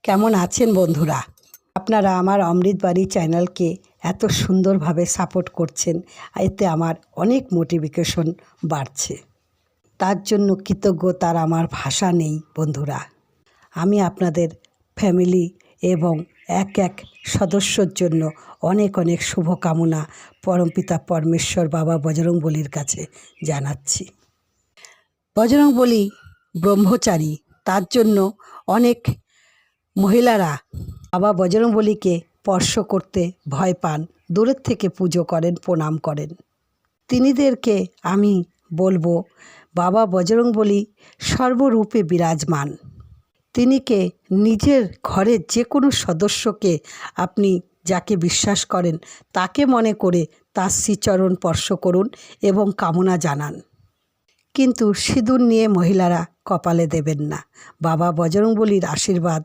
কেমন আছেন বন্ধুরা? আপনারা আমার অমৃত বাড়ি চ্যানেলকে এত সুন্দরভাবে সাপোর্ট করছেন, এতে আমার অনেক মোটিভেশন বাড়ছে। তার জন্য কৃতজ্ঞতার আমার ভাষা নেই বন্ধুরা। আমি আপনাদের ফ্যামিলি এবং এক এক সদস্যর জন্য অনেক অনেক শুভকামনা পরমপিতা পরমেশ্বর বাবা বজরংবলীর কাছে জানাচ্ছি। বজরংবলী ব্রহ্মচারী, তার জন্য অনেক মহিলারা বাবা বজরংবলীকে স্পর্শ করতে ভয় পান, দূরের থেকে পুজো করেন, প্রণাম করেন। তিনিদেরকে আমি বলবো, বাবা বজরংবলী সর্বরূপে বিরাজমান। তিনিকে নিজের ঘরের যে কোনো সদস্যকে আপনি যাকে বিশ্বাস করেন তাকে মনে করে তার শ্রীচরণ স্পর্শ করুন এবং কামনা জানান। কিন্তু সিঁদুর নিয়ে মহিলারা কপালে দেবেন না। বাবা বজরংবলীর আশীর্বাদ